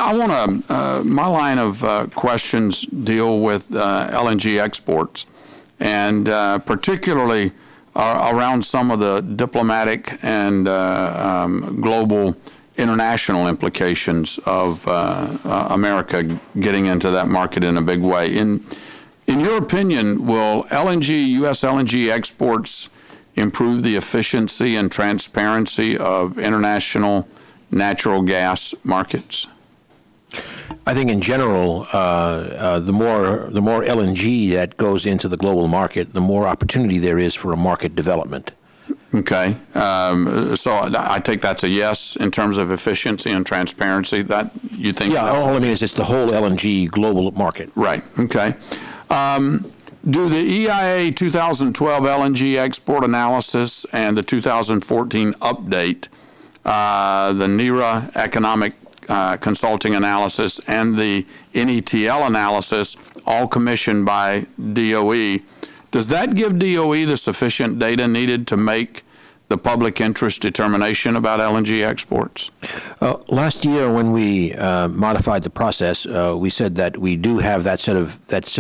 I want to, my line of questions deal with LNG exports, and particularly around some of the diplomatic and global international implications of America getting into that market in a big way. In your opinion, will U.S. LNG exports improve the efficiency and transparency of international natural gas markets? I think in general, the more LNG that goes into the global market, the more opportunity there is for a market development. Okay. So I take that's a yes in terms of efficiency and transparency. That you think? Yeah. All I mean is it's the whole LNG global market. Right. Okay. Do the EIA 2012 LNG export analysis and the 2014 update, the NERA economic consulting analysis, and the NETL analysis, all commissioned by DOE, does that give DOE the sufficient data needed to make the public interest determination about LNG exports? Last year, when we modified the process, we said that we do have that set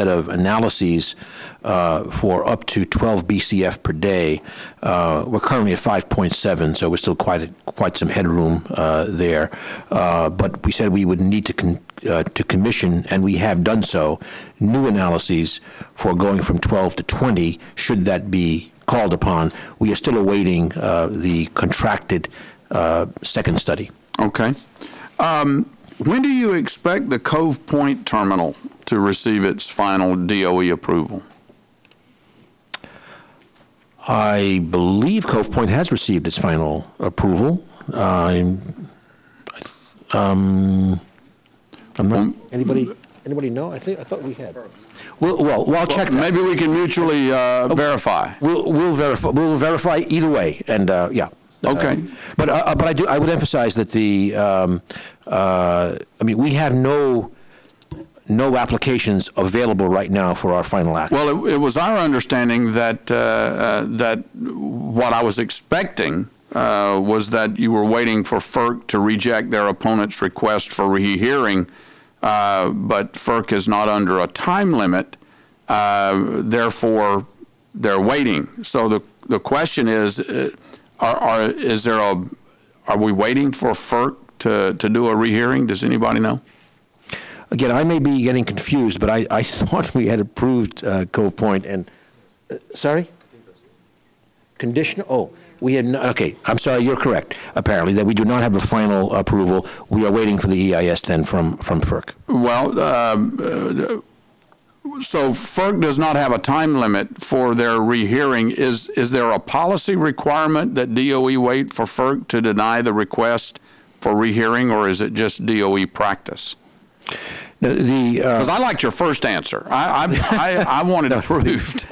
of analyses for up to 12 BCF per day. We're currently at 5.7, so we're still quite some headroom there. But we said we would need to commission, and we have done so, new analyses for going from 12 to 20, should that be called upon. We are still awaiting the contracted second study. Okay. When do you expect the Cove Point terminal to receive its final DOE approval? I believe Cove Point has received its final approval. Anybody know? I thought we had. Well, I'll check that. Maybe we can mutually verify. We'll verify. We'll verify either way, and yeah. Okay. But I would emphasize that we have no applications available right now for our final action. Well, it was our understanding that that what I was expecting was that you were waiting for FERC to reject their opponent's request for rehearing. But FERC is not under a time limit, therefore they're waiting. So the question is, are we waiting for FERC to do a rehearing? Does anybody know? Again, I may be getting confused, but I thought we had approved Cove Point and sorry, conditional. Oh. We had okay. I'm sorry. You're correct. Apparently, that we do not have a final approval. We are waiting for the EIS then from FERC. Well, so FERC does not have a time limit for their rehearing. Is there a policy requirement that DOE wait for FERC to deny the request for rehearing, or is it just DOE practice? Because I liked your first answer. I wanted it approved.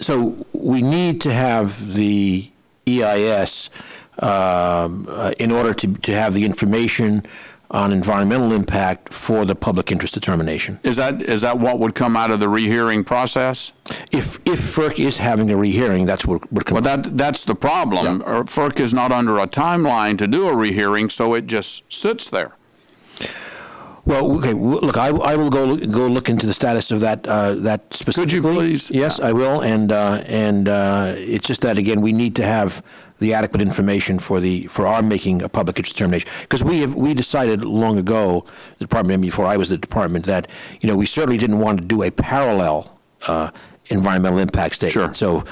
So we need to have the EIS in order to have the information on environmental impact for the public interest determination. Is that what would come out of the rehearing process? If FERC is having a rehearing, that's what would come. Well, that's the problem. Yeah. FERC is not under a timeline to do a rehearing, so it just sits there. Well, okay. Look, I will go look into the status of that specifically. Could you please? Yes, I will. And it's just that again, we need to have the adequate information for our making a public interest determination, because we decided long ago, the department, before I was the department, that we certainly didn't want to do a parallel environmental impact statement. Sure. So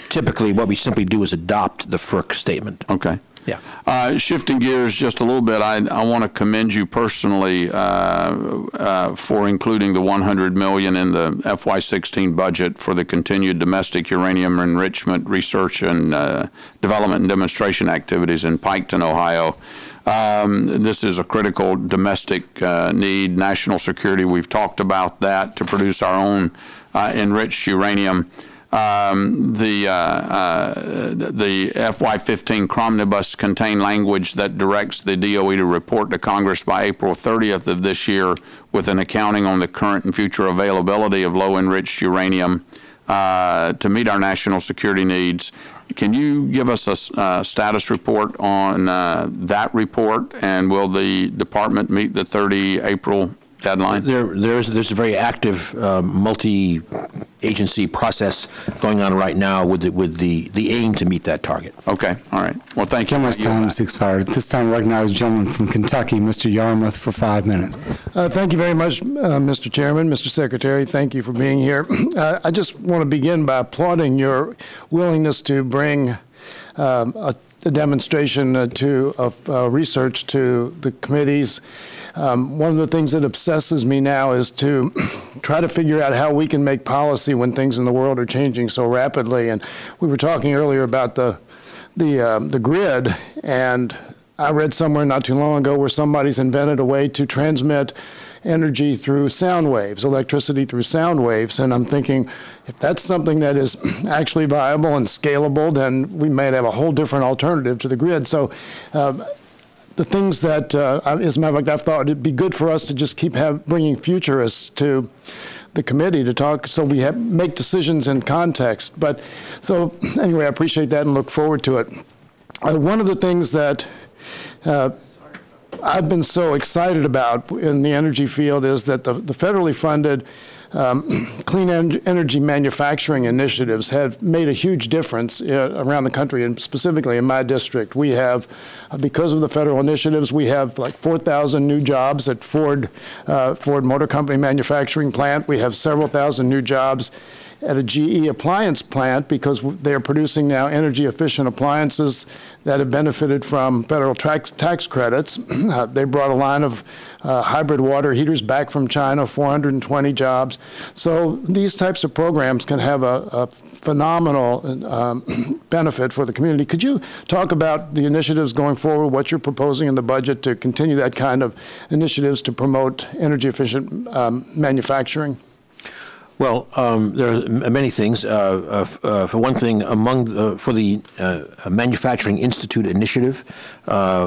typically, what we simply do is adopt the FERC statement. Okay. Yeah. Shifting gears just a little bit, I want to commend you personally for including the $100 million in the FY16 budget for the continued domestic uranium enrichment research and development and demonstration activities in Piketon, Ohio. This is a critical domestic need, national security. We've talked about that, to produce our own enriched uranium. The FY15 Cromnibus contain language that directs the DOE to report to Congress by April 30th of this year with an accounting on the current and future availability of low-enriched uranium to meet our national security needs. can you give us a status report on that report, and will the department meet the 30 April deadline? There's a very active multi-agency process going on right now with the aim to meet that target. Okay, all right. Well, thank you. Gentleman's time has expired. At this time, I recognize the gentleman from Kentucky, Mr. Yarmouth, for 5 minutes. Thank you very much, Mr. Chairman, Mr. Secretary. Thank you for being here. I just want to begin by applauding your willingness to bring a demonstration of research to the committees. One of the things that obsesses me now is to try to figure out how we can make policy when things in the world are changing so rapidly. And we were talking earlier about the grid, and I read somewhere not too long ago where somebody's invented a way to transmit energy through sound waves, electricity through sound waves. And I'm thinking, if that's something that is actually viable and scalable, then we might have a whole different alternative to the grid. So the things that, as a matter of fact, I've thought it'd be good for us to just keep bringing futurists to the committee to talk, so we make decisions in context. But so anyway, I appreciate that and look forward to it. One of the things that I've been so excited about in the energy field is that the federally funded clean energy manufacturing initiatives have made a huge difference around the country, and specifically in my district. We have, because of the federal initiatives, we have like 4,000 new jobs at Ford Motor Company manufacturing plant. We have several thousand new jobs at a GE appliance plant because they're producing now energy efficient appliances that have benefited from federal tax credits. They brought a line of hybrid water heaters back from China, 420 jobs. So these types of programs can have a phenomenal benefit for the community. Could you talk about the initiatives going forward, what you're proposing in the budget to continue that kind of initiatives to promote energy efficient manufacturing? Well, there are many things. For one thing, for the Manufacturing Institute initiative,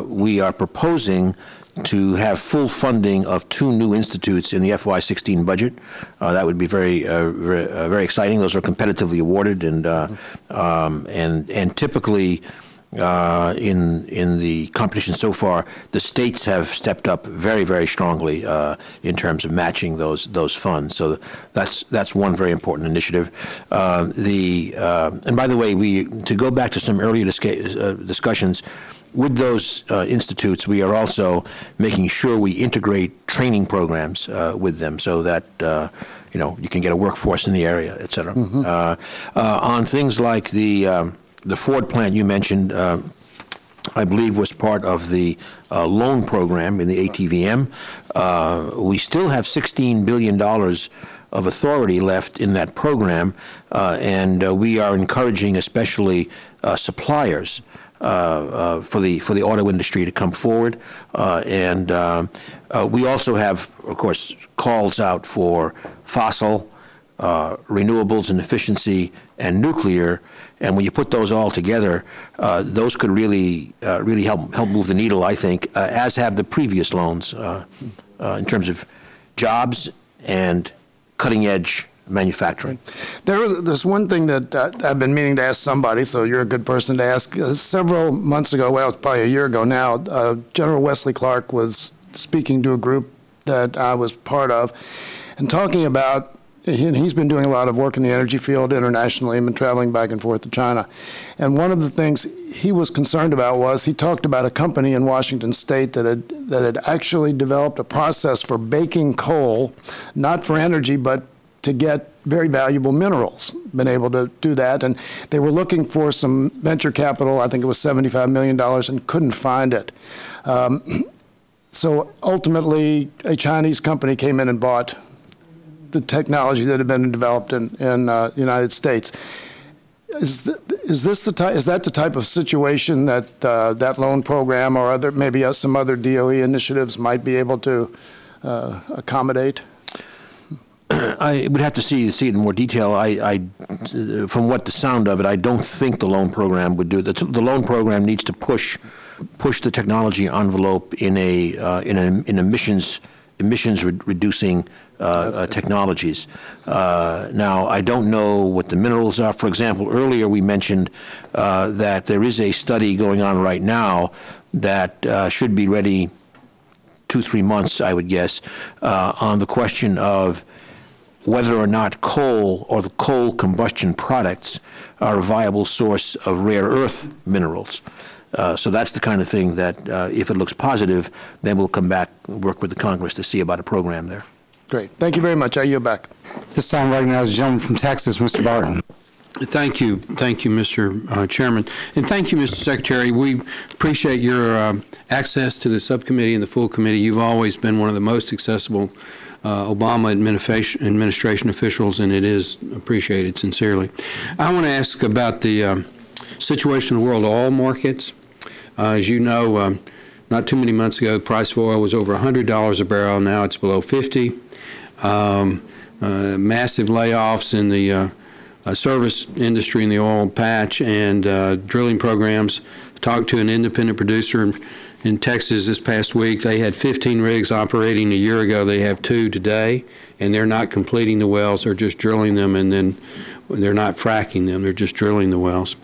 we are proposing to have full funding of 2 new institutes in the FY16 budget. That would be very exciting. Those are competitively awarded, and typically in the competition so far, the states have stepped up very strongly in terms of matching those funds. So that's one very important initiative. And by the way, to go back to some earlier discussions. With those institutes, we are also making sure we integrate training programs with them, so that you can get a workforce in the area, et cetera. Mm-hmm. On things like the Ford plant you mentioned, I believe was part of the loan program in the ATVM. We still have $16 billion of authority left in that program, and we are encouraging especially suppliers for the auto industry to come forward, and we also have, of course, calls out for fossil, renewables and efficiency, and nuclear. And when you put those all together, those could really help move the needle, I think, as have the previous loans in terms of jobs and cutting edge manufacturing. There's one thing that I've been meaning to ask somebody, so you're a good person to ask. Several months ago, well, it's probably a year ago now, General Wesley Clark was speaking to a group that I was part of and talking about, and he's been doing a lot of work in the energy field internationally and been traveling back and forth to China. And one of the things he was concerned about was he talked about a company in Washington State that had actually developed a process for baking coal, not for energy, but to get very valuable minerals, been able to do that. And they were looking for some venture capital, I think it was $75 million, and couldn't find it. So ultimately, a Chinese company came in and bought the technology that had been developed in the United States. Is that the type of situation that that loan program or maybe some other DOE initiatives might be able to accommodate? I would have to see it in more detail. From what the sound of it, I don't think the loan program would do it. The loan program needs to push the technology envelope in an emissions reducing technologies. Now, I don't know what the minerals are. For example, earlier we mentioned that there is a study going on right now that should be ready 2-3 months, I would guess, on the question of whether or not coal or the coal combustion products are a viable source of rare earth minerals. So that's the kind of thing that, if it looks positive, then we'll come back and work with the Congress to see about a program there. Great. Thank you very much. I yield back. This time recognized the gentleman from Texas, Mr. Barton. Thank you, Mr. Chairman, and thank you, Mr. Secretary. We appreciate your access to the subcommittee and the full committee. You've always been one of the most accessible Obama administration officials, and it is appreciated sincerely. I want to ask about the situation in the world oil markets. As you know, not too many months ago, the price of oil was over $100 a barrel. Now it's below 50. Massive layoffs in the service industry in the oil patch and drilling programs. Talked to an independent producer in Texas this past week. They had 15 rigs operating a year ago. They have 2 today, and they're not completing the wells. They're just drilling them, and then they're not fracking them. They're just drilling the wells.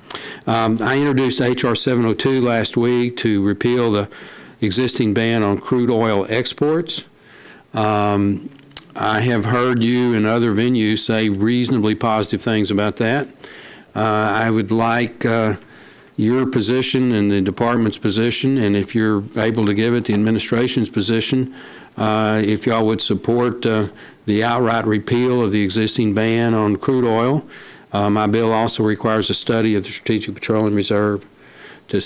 I introduced H.R. 702 last week to repeal the existing ban on crude oil exports. I have heard you and other venues say reasonably positive things about that. I would like your position and the department's position, and if you're able to give it, the administration's position, if y'all would support the outright repeal of the existing ban on crude oil. My bill also requires a study of the Strategic Petroleum Reserve.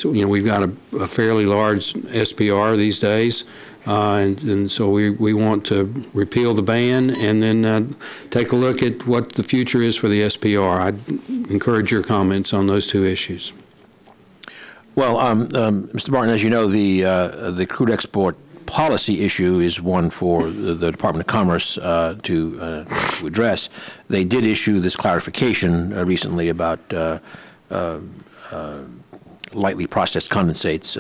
We've got a fairly large SPR these days. And so we want to repeal the ban and then take a look at what the future is for the SPR. I'd encourage your comments on those 2 issues. Well, Mr. Barton, as you know, the crude export policy issue is one for the Department of Commerce to address. They did issue this clarification recently about lightly processed condensates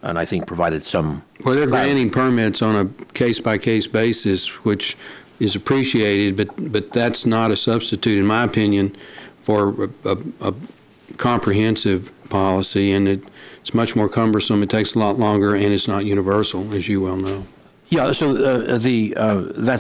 and I think provided some. Well, they're granting permits on a case-by-case basis, which is appreciated, but that's not a substitute, in my opinion, for a comprehensive policy, and it's much more cumbersome. It takes a lot longer, and it's not universal, as you well know. Yeah, so that's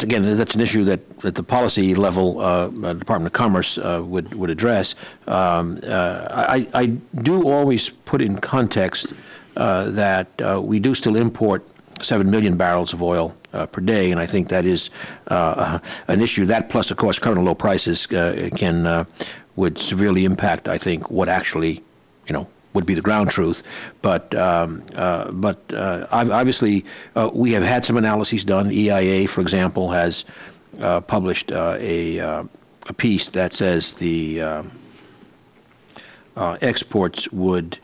an issue that at the policy level, Department of Commerce would address. I do always put in context that we do still import 7 million barrels of oil per day, and I think that is an issue. That plus, of course, current low prices would severely impact, I think, what actually, would be the ground truth. But obviously, we have had some analyses done. EIA, for example, has published a piece that says the exports would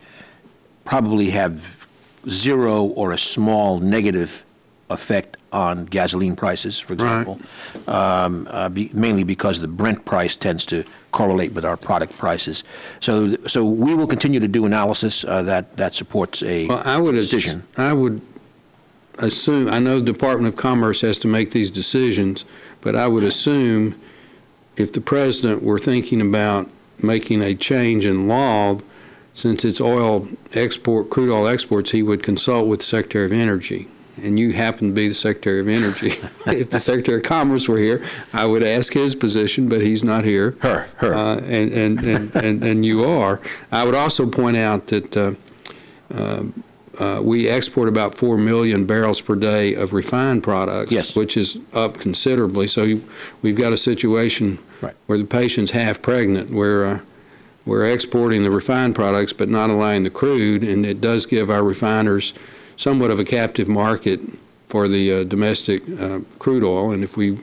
probably have zero or a small negative effect on gasoline prices, for example, right. Mainly because the Brent price tends to correlate with our product prices. So we will continue to do analysis that supports a decision. I would assume, I know the Department of Commerce has to make these decisions, but I would assume if the President were thinking about making a change in law, since it's crude oil exports, he would consult with the Secretary of Energy. And you happen to be the Secretary of Energy. If the Secretary of Commerce were here, I would ask his position, but he's not here. Her. And you are. I would also point out that we export about 4 million barrels per day of refined products, yes, which is up considerably. So we've got a situation right. where the patient's half pregnant, where we're exporting the refined products but not allowing the crude, and it does give our refiners somewhat of a captive market for the domestic crude oil. And if we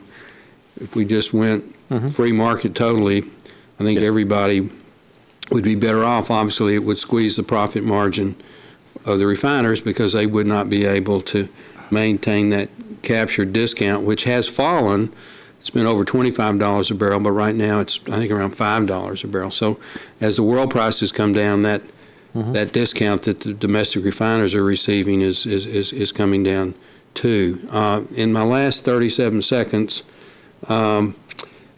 just went free market totally, I think everybody would be better off. Obviously, it would squeeze the profit margin of the refiners because they would not be able to maintain that captured discount, which has fallen. It's been over $25 a barrel, but right now it's, I think, around $5 a barrel. So as the world prices come down, that discount that the domestic refiners are receiving is coming down two. In my last 37 seconds,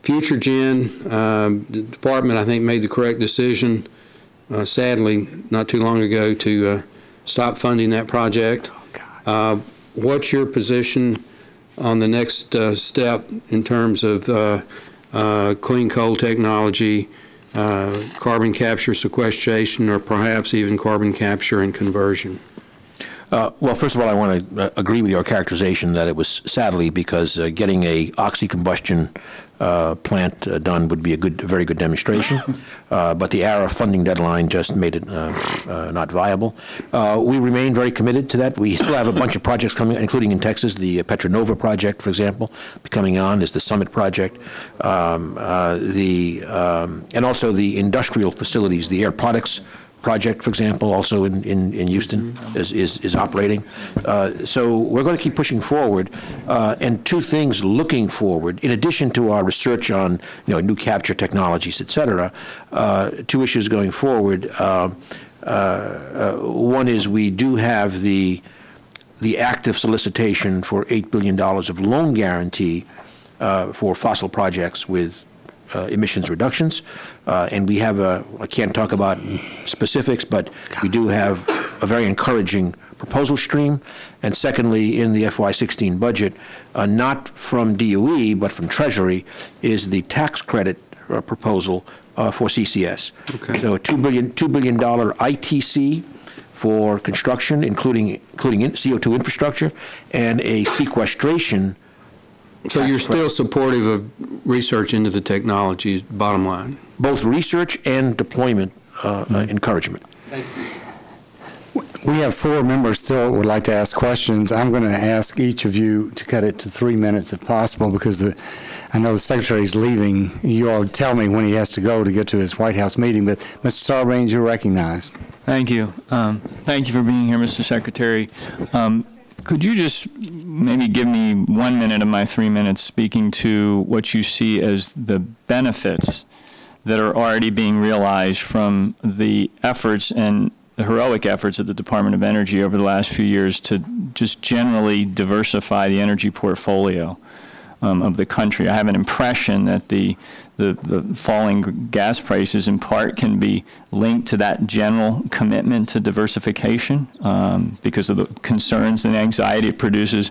FutureGen, the department, I think, made the correct decision, sadly, not too long ago, to stop funding that project. What's your position on the next step in terms of clean coal technology, carbon capture sequestration, or perhaps even carbon capture and conversion? Well, first of all, I want to agree with your characterization that it was sadly because getting a oxy-combustion plant done would be a very good demonstration, but the ARA funding deadline just made it not viable. We remain very committed to that. We still have a bunch of projects coming, including in Texas. The Petronova project, for example, coming on is the Summit project. And also the industrial facilities, the Air Products project, for example, also in Houston is operating. So we're going to keep pushing forward. And two things looking forward, in addition to our research on new capture technologies, et cetera, two issues going forward. One is we do have the active solicitation for $8 billion of loan guarantee for fossil projects with emissions reductions, and we have I can't talk about specifics, but we do have a very encouraging proposal stream. And secondly, in the FY16 budget, not from DOE, but from Treasury, is the tax credit proposal for CCS. Okay. So a $2 billion ITC for construction, including CO2 infrastructure, and a sequestration. So you're still supportive of research into the technologies, bottom line? Both research and deployment encouragement. Thank you. We have 4 members still would like to ask questions. I'm going to ask each of you to cut it to 3 minutes if possible, because I know the Secretary is leaving. You all tell me when he has to go to get to his White House meeting, but Mr. Sarbanes, you're recognized. Thank you. Thank you for being here, Mr. Secretary. Could you just maybe give me 1 minute of my 3 minutes speaking to what you see as the benefits that are already being realized from the efforts and the heroic efforts of the Department of Energy over the last few years to just generally diversify the energy portfolio of the country? I have an impression that the falling gas prices in part can be linked to that general commitment to diversification because of the concerns and anxiety it produces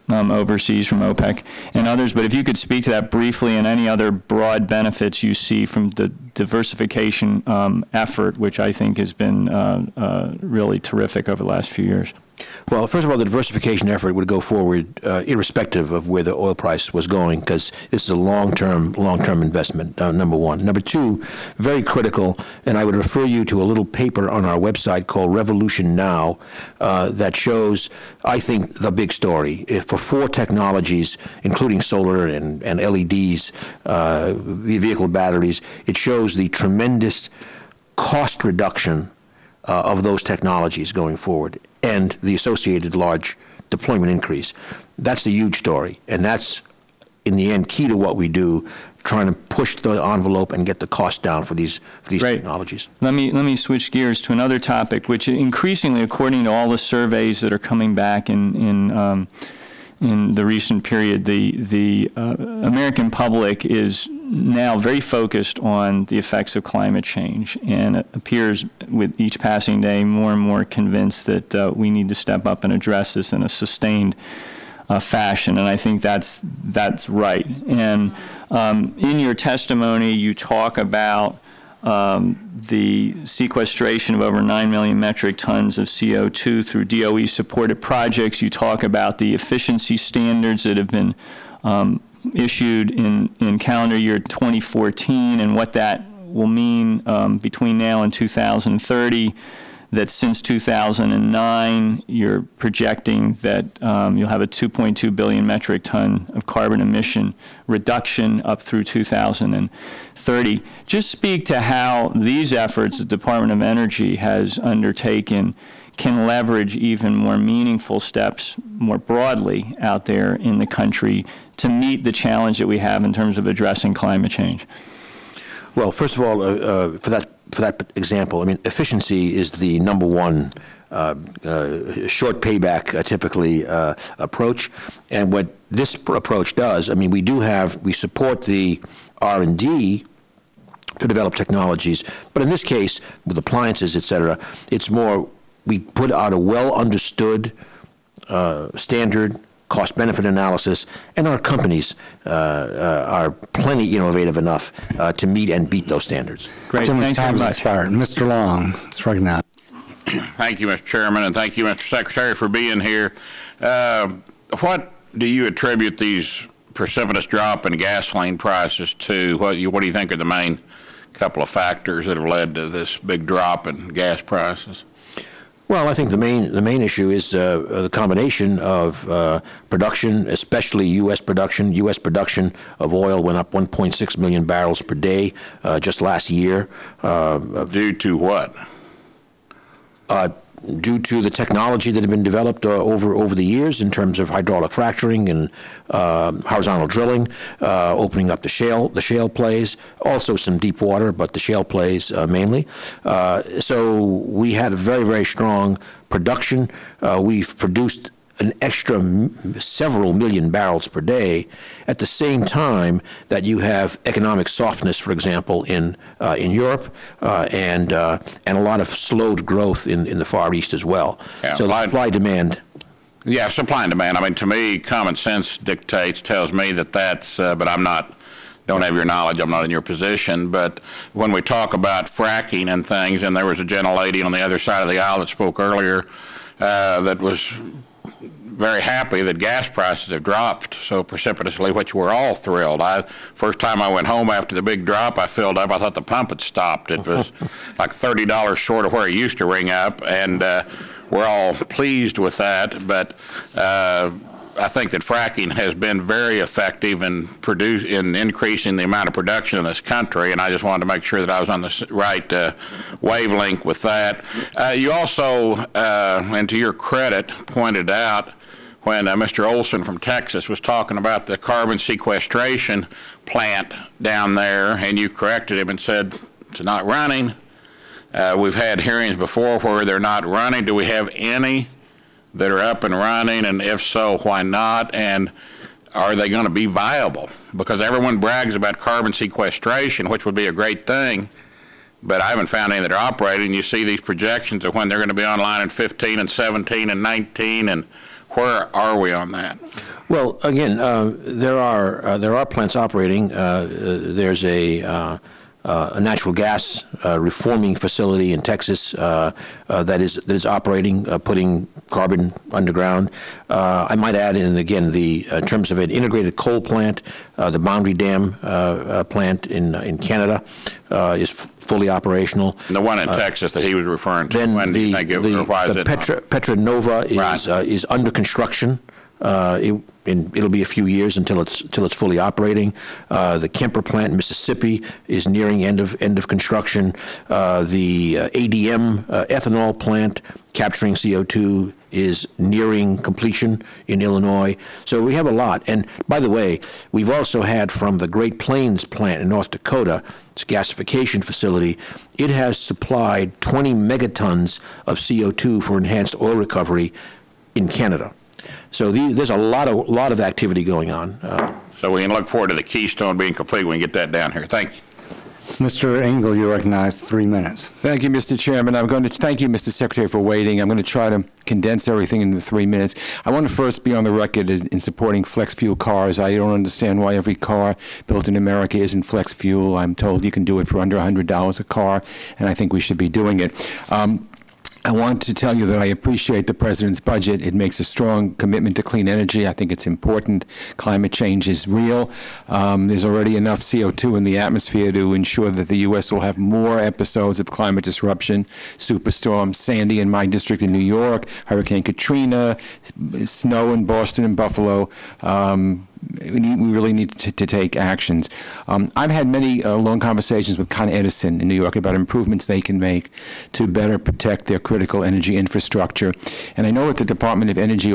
overseas from OPEC and others. But if you could speak to that briefly and any other broad benefits you see from the diversification effort, which I think has been really terrific over the last few years. Well, first of all, the diversification effort would go forward irrespective of where the oil price was going, because this is a long-term investment, number one. Number two, very critical, and I would refer you to a little paper on our website called Revolution Now that shows, I think, the big story. For 4 technologies, including solar and LEDs, vehicle batteries, it shows the tremendous cost reduction of those technologies going forward, and the associated large deployment increase. That's the huge story, and that's, in the end, key to what we do, trying to push the envelope and get the cost down for these technologies. Let me switch gears to another topic, which increasingly, according to all the surveys that are coming back in the recent period, the American public is now very focused on the effects of climate change, and it appears with each passing day more and more convinced that we need to step up and address this in a sustained fashion, and I think that's right. And in your testimony, you talk about the sequestration of over 9 million metric tons of CO2 through DOE-supported projects. You talk about the efficiency standards that have been issued in calendar year 2014 and what that will mean between now and 2030, that since 2009 you're projecting that you'll have a 2.2 billion metric ton of carbon emission reduction up through 2030. Just speak to how these efforts the Department of Energy has undertaken can leverage even more meaningful steps more broadly out there in the country to meet the challenge that we have in terms of addressing climate change. Well, first of all, for that for that example, I mean, efficiency is the number one short payback, typically, approach. And what this approach does, I mean, we support the R&D to develop technologies, but in this case, with appliances, et cetera, it's more, we put out a well-understood standard cost-benefit analysis, and our companies are plenty innovative enough to meet and beat those standards. Great. Thanks very much. Mr. Long, it's recognized. Thank you, Mr. Chairman, and thank you, Mr. Secretary, for being here. What do you attribute these precipitous drop in gasoline prices to? What do you think are the main couple of factors that have led to this big drop in gas prices? Well, I think the main issue is the combination of production, especially U.S. production. U.S. production of oil went up 1.6 million barrels per day just last year. Due to what? Due to the technology that had been developed over the years in terms of hydraulic fracturing and horizontal drilling, opening up the shale plays, also some deep water, but the shale plays mainly. So we had a very, very strong production. We've produced an extra several million barrels per day at the same time that you have economic softness, for example, in Europe and a lot of slowed growth in the Far East as well. Yeah, so supply demand. Yeah, supply and demand. I mean, to me, common sense tells me that's, but don't have your knowledge, I'm not in your position, but when we talk about fracking and things, and there was a gentlelady on the other side of the aisle that spoke earlier that was very happy that gas prices have dropped so precipitously, which we're all thrilled. First time I went home after the big drop, I filled up. I thought the pump had stopped. It was like $30 short of where it used to ring up, and we're all pleased with that. But I think that fracking has been very effective in increasing the amount of production in this country, and I just wanted to make sure that I was on the right wavelength with that. You also, and to your credit, pointed out when Mr. Olson from Texas was talking about the carbon sequestration plant down there, and you corrected him and said it's not running. We've had hearings before where they're not running. Do we have any that are up and running, and if so, why not? And are they going to be viable? Because everyone brags about carbon sequestration, which would be a great thing, but I haven't found any that are operating. You see these projections of when they're going to be online in 15 and 17 and 19, and where are we on that? Well, again, there are plants operating. There's a natural gas reforming facility in Texas that is operating, putting carbon underground. I might add, in terms of an integrated coal plant, the Boundary Dam plant in Canada is fully operational. And the one in Texas that he was referring to. Then when do you think Petra Nova is under construction. It'll be a few years until it's fully operating. The Kemper plant in Mississippi is nearing end of construction. The ADM ethanol plant capturing CO2 is nearing completion in Illinois. So we have a lot. And by the way, we've also had from the Great Plains plant in North Dakota, it's a gasification facility. It has supplied 20 megatons of CO2 for enhanced oil recovery in Canada. So there's a lot of activity going on. So we can look forward to the Keystone being complete when we get that down here. Thank you. Mr. Engel, you recognize 3 minutes. Thank you, Mr. Chairman. I'm going to thank you, Mr. Secretary, for waiting. I'm going to try to condense everything into 3 minutes. I want to first be on the record in supporting flex fuel cars. I don't understand why every car built in America isn't flex fuel. I'm told you can do it for under $100 a car, and I think we should be doing it. I want to tell you that I appreciate the President's budget. It makes a strong commitment to clean energy. I think it's important. Climate change is real. There's already enough CO2 in the atmosphere to ensure that the U.S. will have more episodes of climate disruption. Superstorm Sandy in my district in New York, Hurricane Katrina, snow in Boston and Buffalo. We really need to take actions. I've had many long conversations with Con Edison in New York about improvements they can make to better protect their critical energy infrastructure. And I know that the Department of Energy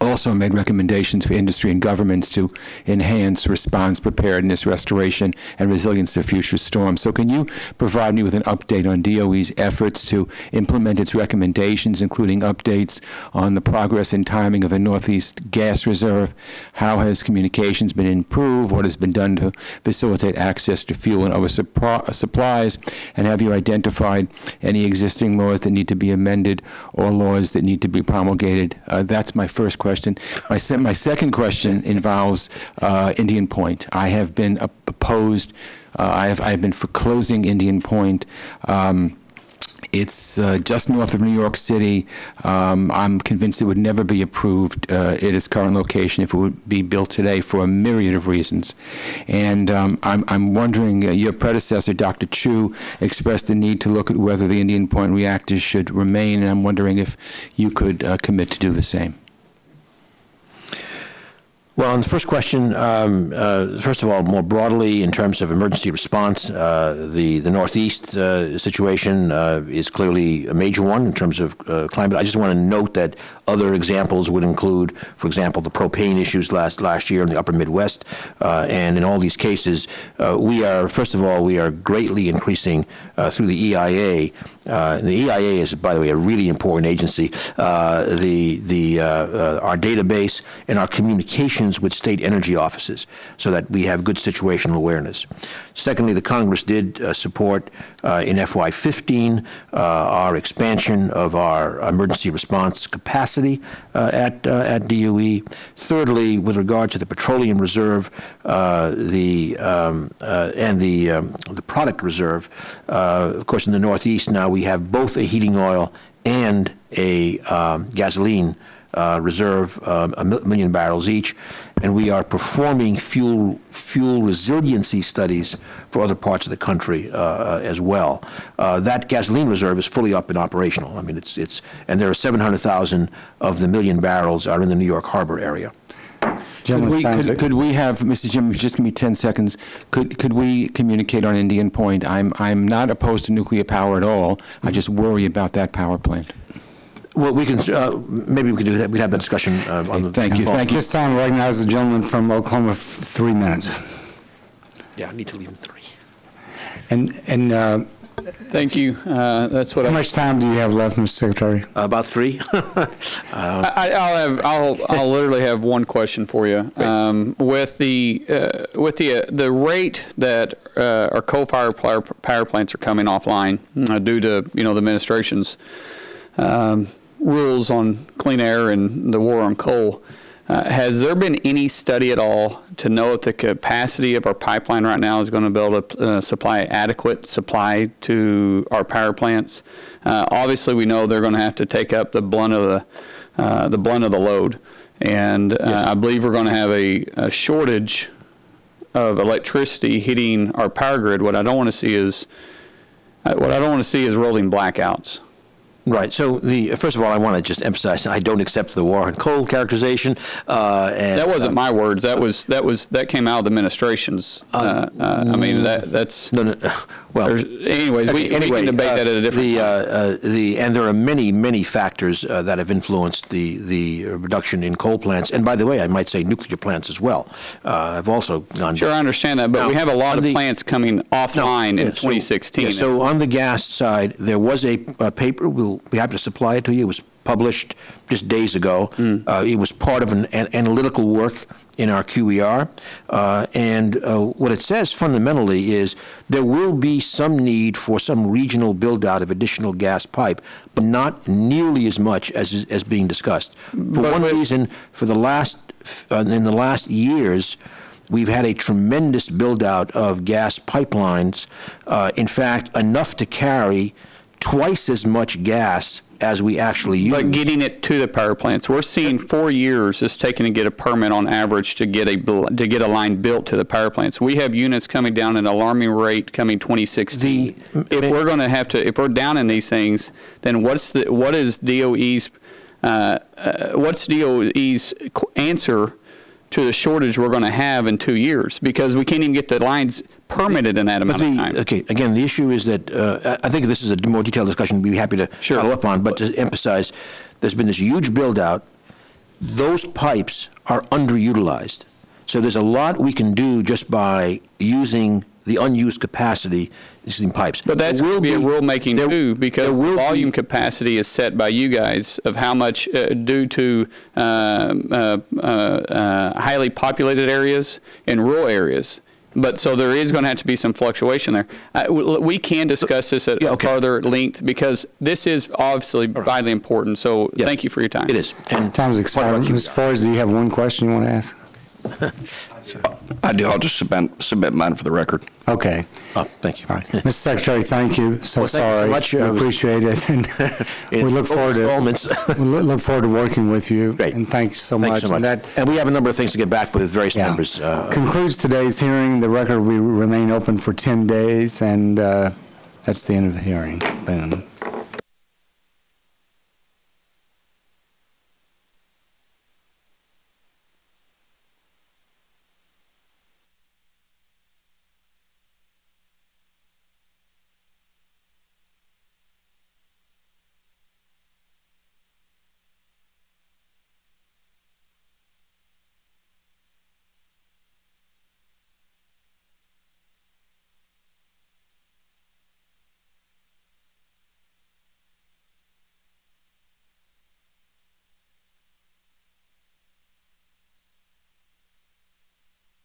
also made recommendations for industry and governments to enhance response preparedness, restoration, and resilience to future storms. So can you provide me with an update on DOE's efforts to implement its recommendations, including updates on the progress and timing of the Northeast Gas Reserve? How has communications been improved? What has been done to facilitate access to fuel and other supplies? And have you identified any existing laws that need to be amended or laws that need to be promulgated? That's my first question. My second question involves Indian Point. I have been opposed. I have been for closing Indian Point. It's just north of New York City. I'm convinced it would never be approved at its current location if it would be built today for a myriad of reasons. And I'm wondering, your predecessor, Dr. Chu, expressed the need to look at whether the Indian Point reactors should remain, and I'm wondering if you could commit to do the same. Well, on the first question, first of all, more broadly, in terms of emergency response, the Northeast situation is clearly a major one in terms of climate. I just want to note that other examples would include, for example, the propane issues last year in the upper Midwest. And in all these cases, first of all, we are greatly increasing through the EIA. The EIA is, by the way, a really important agency. Our database and our communications with state energy offices so that we have good situational awareness. Secondly, the Congress did support in FY15 our expansion of our emergency response capacity at DOE. Thirdly, with regard to the petroleum reserve and the product reserve, of course, in the Northeast now we have both a heating oil and a gasoline reserve, 1 million barrels each, and we are performing fuel resiliency studies for other parts of the country as well. That gasoline reserve is fully up and operational. I mean, and there are 700,000 of the 1 million barrels are in the New York Harbor area. Could we have, Mr. Jim, just give me 10 seconds, could we communicate on Indian Point? I'm not opposed to nuclear power at all. I just worry about that power plant. Well, we can maybe we can do that. We have that discussion on the. Thank you. Thank you. This time, recognize the gentleman from Oklahoma for 3 minutes. Yeah, I need to leave in 3. And thank you. That's what. How much time do you have left, Mr. Secretary? About 3. I'll literally have one question for you. With the rate that our coal-fired power plants are coming offline due to the administration's rules on clean air and the war on coal, has there been any study at all to know if the capacity of our pipeline right now is going to be able to supply adequate supply to our power plants? Obviously, we know they're going to have to take up the blunt of the load, and yes. I believe we're going to have a shortage of electricity hitting our power grid. What I don't want to see is rolling blackouts. Right. So first of all, I want to just emphasize I don't accept the war on coal characterization. And that wasn't my words. That came out of the administration's. I mean that's no. Well, anyways, we can debate that at a different time. And there are many factors that have influenced the reduction in coal plants. And by the way, I might say nuclear plants as well have also gone. Sure, I understand that, but we have a lot of plants coming offline in 2016. So on the gas side, there was a paper. We'll be happy to supply it to you. It was published just days ago. It was part of an analytical work in our QER. And what it says fundamentally is there will be some need for some regional build-out of additional gas pipe, but not nearly as much as being discussed. For one reason, in the last years, we've had a tremendous build-out of gas pipelines. In fact, enough to carry twice as much gas as we actually use. But getting it to the power plants, we're seeing 4 years it's taking to get a permit on average to get a line built to the power plants. We have units coming down at an alarming rate coming 2016. If we're down in these things, then what's DOE's answer to the shortage we're going to have in 2 years? Because we can't even get the lines permitted in that amount of time. Okay, again, the issue is that I think this is a more detailed discussion we'd be happy to follow up on, but to emphasize, there's been this huge build-out. those pipes are underutilized. So there's a lot we can do just by using the unused capacity in pipes. But that's going to be a rulemaking too, because the volume be, capacity is set by you guys of how much due to highly populated areas and rural areas. But so there is going to have to be some fluctuation there. We can discuss this at further length because this is obviously vitally important. So thank you for your time. It is. And time's expired. Ms. Flores, do you have one question you want to ask? I do. I'll just submit mine for the record. Okay. Oh, thank you. All right. Mr. Secretary, thank you. So sorry. Thank you so much. We appreciate it. And we look forward to look forward to working with you. Great. And thanks so much. Thanks so much. And we have a number of things to get back with various members. Concludes today's hearing. The record will remain open for 10 days, and that's the end of the hearing. Boom.